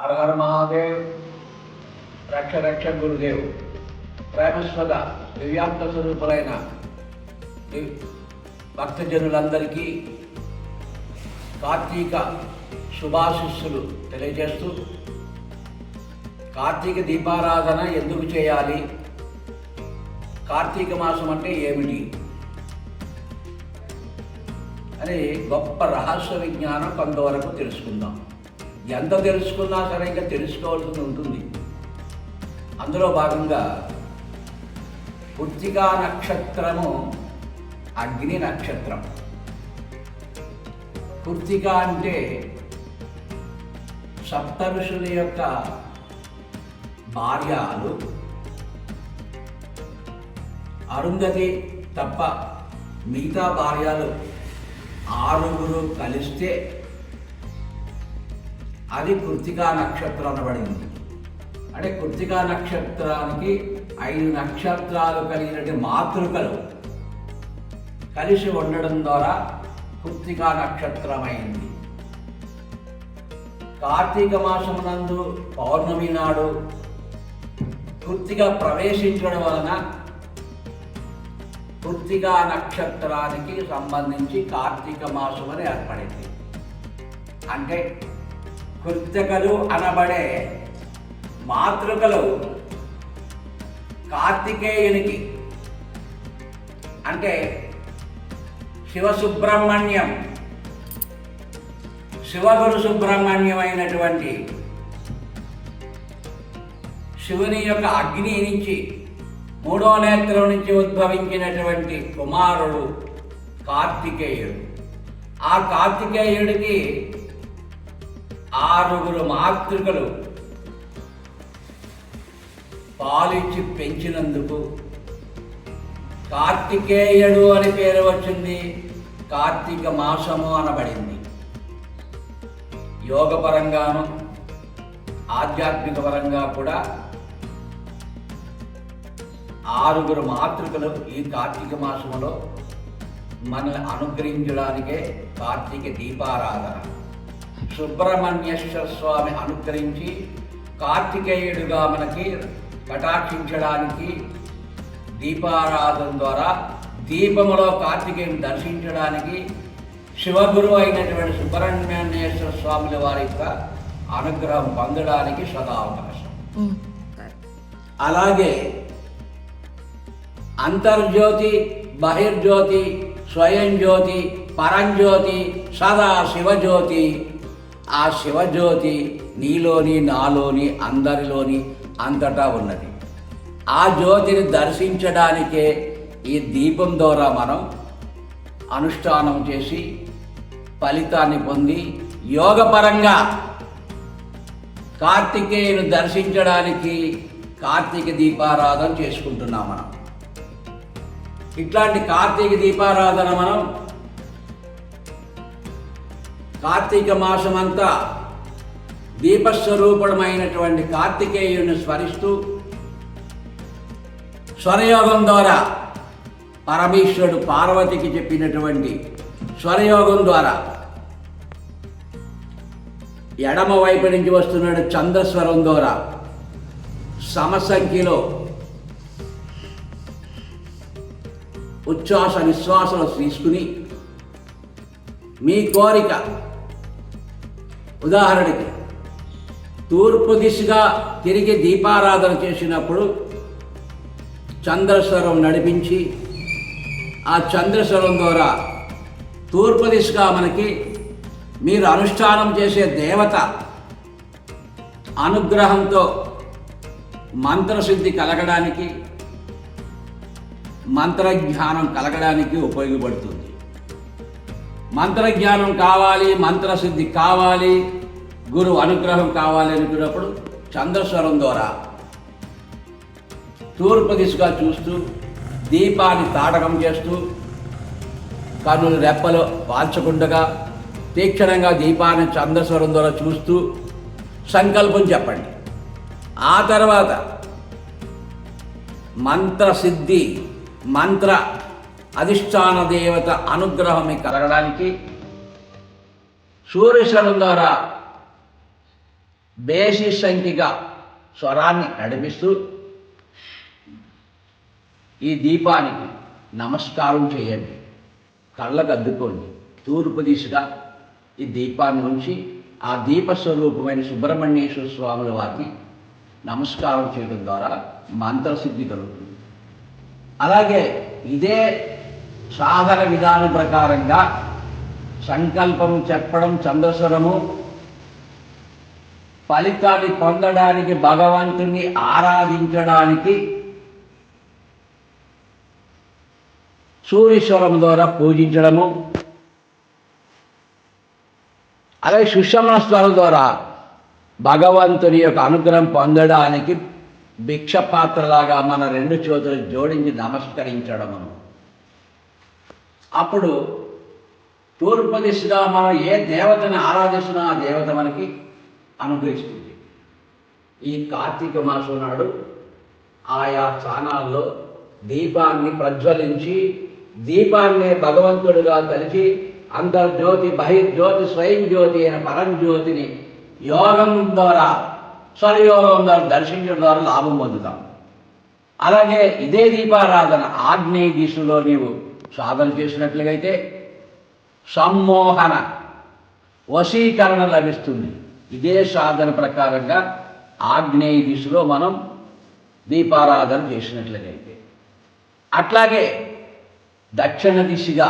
हर हर महादेव रक्ष रक्ष गुरुदेव ప్రేమస్వద దివ్యాంత స్వరూపులైన భక్తజనులందరికీ కార్తీక శుభాశిస్సులు తెలియజేస్తూ కార్తీక దీపారాధన ఎందుకు చేయాలి, కార్తీక మాసం అంటే ఏమిటి అని గొప్ప రహస్య విజ్ఞానం కొంతవరకు తెలుసుకుందాం. ఎంత తెలుసుకున్నా సరే ఇంకా తెలుసుకోవాల్సి ఉంటుంది. అందులో భాగంగా కృత్తికా నక్షత్రము అగ్ని నక్షత్రం. కృత్తిక అంటే సప్త ఋషుల యొక్క భార్యలు. అరుంధతి తప్ప మిగతా భార్యలు 6 కలిస్తే అది కృత్తికా నక్షత్రం అనబడింది. అంటే కృత్తికా నక్షత్రానికి 5 నక్షత్రాలు కలిగినటువంటి మాతృకలు కలిసి ఉండడం ద్వారా కృత్తికా నక్షత్రమైంది. కార్తీక మాసమునందు పౌర్ణమి నాడు కృత్తిక ప్రవేశించడం వలన కృత్తికా నక్షత్రానికి సంబంధించి కార్తీక మాసం అని ఏర్పడింది. అంటే కృత్తికలు అనబడే మాతృకలు కార్తికేయునికి అంటే శివసుబ్రహ్మణ్యం, శివగురు సుబ్రహ్మణ్యం అయినటువంటి శివుని యొక్క అగ్ని నుంచి 3వ నేత్రం నుంచి ఉద్భవించినటువంటి కుమారుడు కార్తికేయుడు. ఆ కార్తికేయుడికి 6 మాతృకలు పాలిచ్చి పెంచినందుకు కార్తికేయుడు అని పేరు వచ్చింది. కార్తీక మాసము అనబడింది. యోగపరంగాను ఆధ్యాత్మిక పరంగా కూడా 6 మాతృకలు ఈ కార్తీక మాసములో మనల్ని అనుగ్రహించడానికే కార్తీక దీపారాధన. సుబ్రహ్మణ్యేశ్వర స్వామి అనుగ్రహించి కార్తికేయుడుగా మనకి కటాక్షించడానికి దీపారాధన ద్వారా దీపములో కార్తికేయుని దర్శించడానికి శివగురు అయినటువంటి సుబ్రహ్మణ్యేశ్వర స్వాముల వారి యొక్క అనుగ్రహం పొందడానికి సదా అవకాశం. అలాగే అంతర్జ్యోతి, బహిర్జ్యోతి, స్వయం జ్యోతి, పరంజ్యోతి, సదా శివజ్యోతి. ఆ శివజ్యోతి నీలోని, నాలోని, అందరిలోని అంతటా ఉన్నది. ఆ జ్యోతిని దర్శించడానికే ఈ దీపం ద్వారా మనం అనుష్ఠానం చేసి ఫలితాన్ని పొంది యోగపరంగా కార్తికేయుని దర్శించడానికి కార్తీక దీపారాధన చేసుకుంటున్నాం మనం. ఇట్లాంటి కార్తీక దీపారాధన మనం కార్తీక మాసమంతా దీపస్వరూపమైనటువంటి కార్తికేయుని స్మరిస్తూ స్వరయోగం ద్వారా పరమేశ్వరుడు పార్వతికి చెప్పినటువంటి స్వరయోగం ద్వారా ఎడమ వైపు నుంచి వస్తున్న చంద్రస్వరం ద్వారా సమసంఖ్యలో ఉచ్ఛ్వాస నిశ్వాసలు తీసుకుని మీ కోరిక, ఉదాహరణకి తూర్పు దిశగా తిరిగి దీపారాధన చేసినప్పుడు చంద్రస్వరం నడిపించి ఆ చంద్రస్వరం ద్వారా తూర్పు దిశగా మనకి మీరు అనుష్ఠానం చేసే దేవత అనుగ్రహంతో మంత్రసిద్ధి కలగడానికి, మంత్రజ్ఞానం కలగడానికి ఉపయోగపడుతుంది. మంత్రజ్ఞానం కావాలి, మంత్రసిద్ధి కావాలి, గురు అనుగ్రహం కావాలి అనుకున్నప్పుడు చంద్రస్వరం ద్వారా తూర్పు దిశగా చూస్తూ దీపాన్ని తాటకం చేస్తూ కన్నులు రెప్పలు వాల్చకుండగా తీక్షణంగా దీపాన్ని చంద్రస్వరం ద్వారా చూస్తూ సంకల్పం చెప్పండి. ఆ తర్వాత మంత్రసిద్ధి, మంత్ర అధిష్టాన దేవత అనుగ్రహం కలగడానికి సూర్యశరం ద్వారా బేసిస్ సంఖ్యగా స్వరాన్ని నడిపిస్తూ ఈ దీపానికి నమస్కారం చేయండి. కళ్ళకు అద్దుకోండి. తూర్పు దిశగా ఈ దీపాన్ని ఉంచి ఆ దీపస్వరూపమైన సుబ్రహ్మణ్యేశ్వర స్వాముల వారిని నమస్కారం చేయడం ద్వారా మంత్రసిద్ధి కలుగుతుంది. అలాగే ఇదే సాధన విధానం ప్రకారంగా సంకల్పం చెప్పడం, చంద్రస్వరము, ఫలితాన్ని పొందడానికి, భగవంతుని ఆరాధించడానికి సూర్యస్వరం ద్వారా పూజించడము, అలాగే సుషమన స్వరం ద్వారా భగవంతుని యొక్క అనుగ్రహం పొందడానికి భిక్షపాత్రలాగా మన రెండు చేతులు జోడించి నమస్కరించడము. అప్పుడు తూర్పు దిశగా మనం ఏ దేవతని ఆరాధిస్తున్నా ఆ దేవత మనకి అనుగ్రహిస్తుంది. ఈ కార్తీక మాసం నాడు ఆయా స్థానాల్లో దీపాన్ని ప్రజ్వలించి దీపాన్ని భగవంతుడిగా కలిసి అంతర్జ్యోతి, బహిర్జ్యోతి, స్వయం జ్యోతి అయిన పరంజ్యోతిని యోగం ద్వారా, స్వరయోగం ద్వారా దర్శించడం ద్వారా లాభం పొందుతాం. అలాగే ఇదే దీపారాధన ఆగ్నేయ దిశలో నీవు సాధన చేసినట్లుగైతే సమ్మోహన, వశీకరణ లభిస్తుంది. ఇదే సాధన ప్రకారంగా ఆగ్నేయ దిశలో మనం దీపారాధన చేసినట్లయితే, అట్లాగే దక్షిణ దిశగా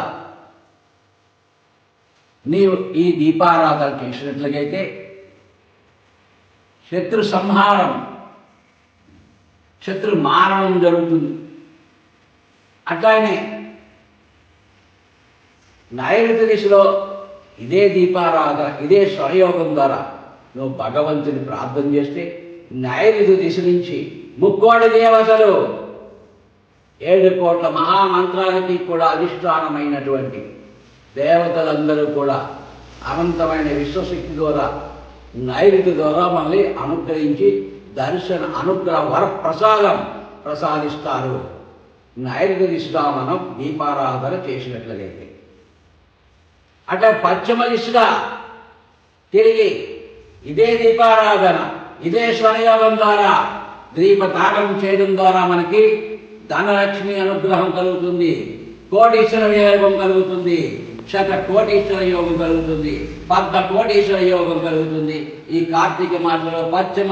నీవు ఈ దీపారాధన చేసినట్లయితే శత్రు సంహారం, శత్రు మారణం జరుగుతుంది. అట్లానే నైరుతి దిశలో ఇదే దీపారాధన, ఇదే స్వరయోగం ద్వారా నువ్వు భగవంతుని ప్రార్థన చేస్తే నైరుతి దిశ నుంచి 3 కోట్ల దేవతలు 7 కోట్ల మహామంత్రానికి కూడా అధిష్టానమైనటువంటి దేవతలందరూ కూడా అనంతమైన విశ్వశక్తి ద్వారా నైరుతి ద్వారా మనల్ని అనుగ్రహించి దర్శన అనుగ్రహ వర ప్రసాదం ప్రసాదిస్తారు. నైరుతి దిశగా మనం దీపారాధన చేసినట్లయితే, అట్లా పశ్చిమ దిశగా తిరిగి ఇదే దీపారాధన, ఇదే స్వరయోగం ద్వారా దీపతాటం చేయడం ద్వారా మనకి ధనలక్ష్మి అనుగ్రహం కలుగుతుంది, కోటీశ్వర యోగం కలుగుతుంది, కోటీశ్వర యోగం కలుగుతుంది, 10 కోటీశ్వర యోగం కలుగుతుంది. ఈ కార్తీక మాసంలో పశ్చిమ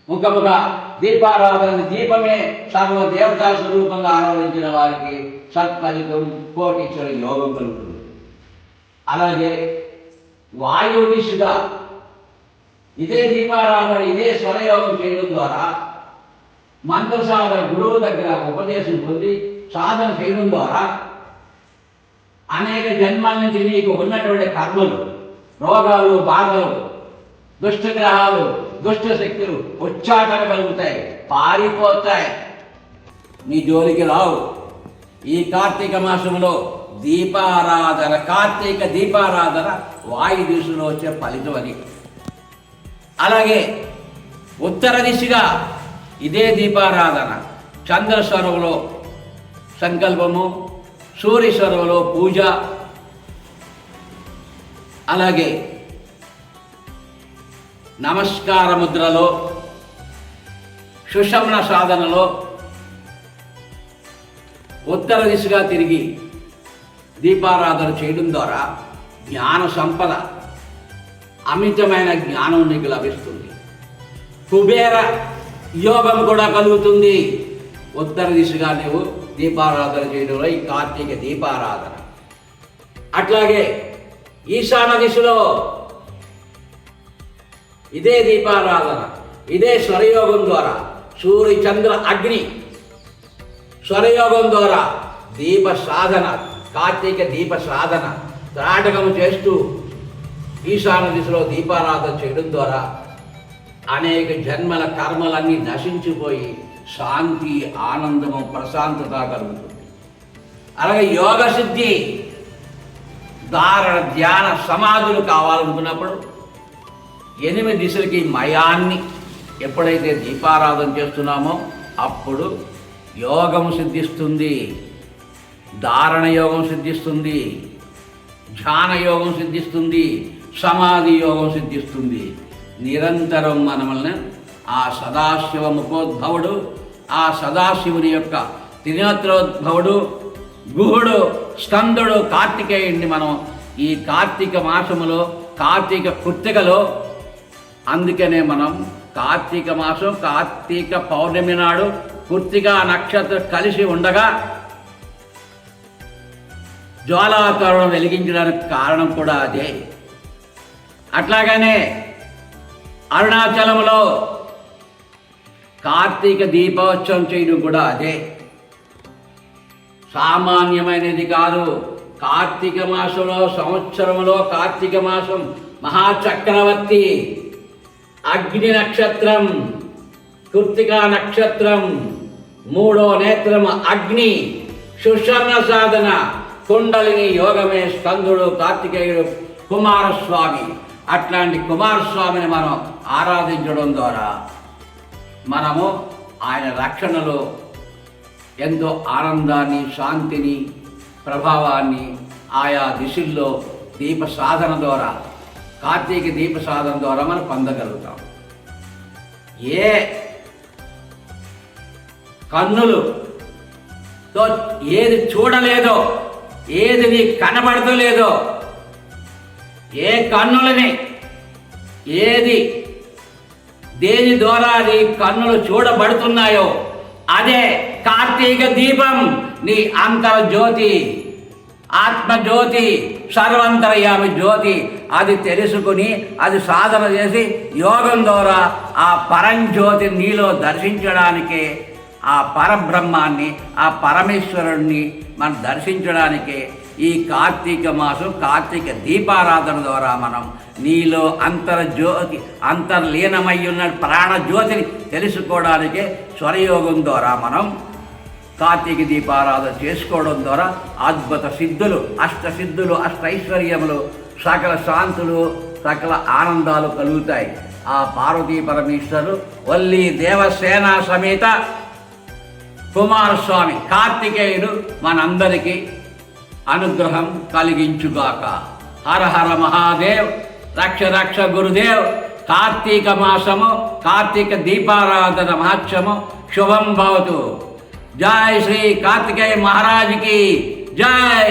ముఖముగా దీపారాధన, దీపమే సర్వ దేవతా స్వరూపంగా ఆరాధించిన వారికి సత్ఫలితం, కోటీశ్వర యోగం కలుగుతుంది. అలాగే వాయు దిశగా ఇదే దీపారాధన, ఇదే స్వరయోగం చేయడం ద్వారా మంత్ర సాధన గురువు దగ్గర ఉపదేశం పొంది సాధన చేయడం ద్వారా అనేక జన్మల నుంచి నీకు ఉన్నటువంటి కర్మలు, రోగాలు, బాధలు, దుష్టగ్రహాలు, దుష్ట శక్తులు ఉచ్చాటన కలుగుతాయి, పారిపోతాయి, నీ జోలికి రావు. ఈ కార్తీక మాసంలో దీపారాధన, కార్తీక దీపారాధన వాయు దిశలో వచ్చే ఫలితం అది. అలాగే ఉత్తర దిశగా ఇదే దీపారాధన, చంద్రస్వరంలో సంకల్పము, సూర్యస్వరంలో పూజ, అలాగే నమస్కార ముద్రలో, సుషమన సాధనలో ఉత్తర దిశగా తిరిగి దీపారాధన చేయడం ద్వారా జ్ఞాన సంపద, అమితమైన జ్ఞానం నీకు లభిస్తుంది. కుబేర యోగం కూడా కలుగుతుంది ఉత్తర దిశగా నీవు దీపారాధన చేయడంలో, ఈ కార్తీక దీపారాధన. అట్లాగే ఈశాన దిశలో ఇదే దీపారాధన, ఇదే స్వరయోగం ద్వారా సూర్య చంద్ర అగ్ని స్వరయోగం ద్వారా దీప సాధన, కార్తీక దీప సాధన త్రాటకం చేస్తూ ఈశాన దిశలో దీపారాధన చేయడం ద్వారా అనేక జన్మల కర్మలన్నీ నశించిపోయి శాంతి, ఆనందము, ప్రశాంతత కలుగుతుంది. అలాగే యోగ సిద్ధి, ధారణ, ధ్యాన, సమాధులు కావాలనుకున్నప్పుడు 8 దిశలకి మయాన్ని ఎప్పుడైతే దీపారాధన చేస్తున్నామో అప్పుడు యోగం సిద్ధిస్తుంది, ధారణ యోగం సిద్ధిస్తుంది, ధ్యాన యోగం సిద్ధిస్తుంది, సమాధి యోగం సిద్ధిస్తుంది. నిరంతరం మనల్ని ఆ సదాశివ ముఖోద్భవుడు, ఆ సదాశివుని యొక్క త్రినేత్రోద్భవుడు, గుహుడు, స్కందుడు, కార్తికేయుడిని మనం ఈ కార్తీక మాసములో, కార్తీక కృత్తికలో, అందుకనే మనం కార్తీక మాసం, కార్తీక పౌర్ణమి నాడు కృత్తికా నక్షత్రం కలిసి ఉండగా జ్వాలాతోరణం వెలిగించడానికి కారణం కూడా అదే. అట్లాగనే అరుణాచలంలో కార్తీక దీపోత్సవం చేయడం కూడా అదే. సామాన్యమైనది కాదు. కార్తీక మాసంలో, సంవత్సరంలో కార్తీక మాసం మహాచక్రవర్తి, అగ్ని నక్షత్రం, కృత్తికా నక్షత్రం, మూడో నేత్రం అగ్ని, సుషర్ణ సాధన, కుండలిని యోగమే స్కందుడు, కార్తికేయుడు, కుమారస్వామి. అట్లాంటి కుమారస్వామిని మనం ఆరాధించడం ద్వారా మనము ఆయన రక్షణలో ఎంతో ఆనందాన్ని, శాంతిని, ప్రభావాన్ని ఆయా దిశల్లో దీప సాధన ద్వారా, కార్తీక దీప సాధన ద్వారా మనం పొందగలుగుతాం. ఏ కన్నులుతో ఏది చూడలేదో, ఏది నీకు కనబడతలేదో, ఏ కన్నులని దేని ద్వారా నీ కన్నులు చూడబడుతున్నాయో అదే కార్తీక దీపం, నీ అంతర్జ్యోతి, ఆత్మజ్యోతి, సర్వంతర్యామి జ్యోతి. అది తెలుసుకుని అది సాధన చేసి యోగం ద్వారా ఆ పరంజ్యోతి నీలో దర్శించడానికే, ఆ పరబ్రహ్మాన్ని, ఆ పరమేశ్వరుణ్ణి మనం దర్శించడానికే ఈ కార్తీక మాసం, కార్తీక దీపారాధన ద్వారా మనం నీలో అంతర్జ్యోతి, అంతర్లీనమై ఉన్న ప్రాణజ్యోతిని తెలుసుకోవడానికే స్వరయోగం ద్వారా మనం కార్తీక దీపారాధన చేసుకోవడం ద్వారా అద్భుత సిద్ధులు, అష్టసిద్ధులు, అష్టైశ్వర్యములు, సకల శాంతులు, సకల ఆనందాలు కలుగుతాయి. ఆ పార్వతీ పరమేశ్వరుడు వల్లి దేవసేన సమేత కుమారస్వామి కార్తికేయుడు మనందరికీ అనుగ్రహం కలిగించుగాక. హర హర మహాదేవ్, రక్ష రక్ష గురుదేవ్. కార్తీక మాసము, కార్తీక దీపారాధన మహత్సము శుభం భవతు. జై శ్రీ కార్తికేయ మహారాజుకి జై.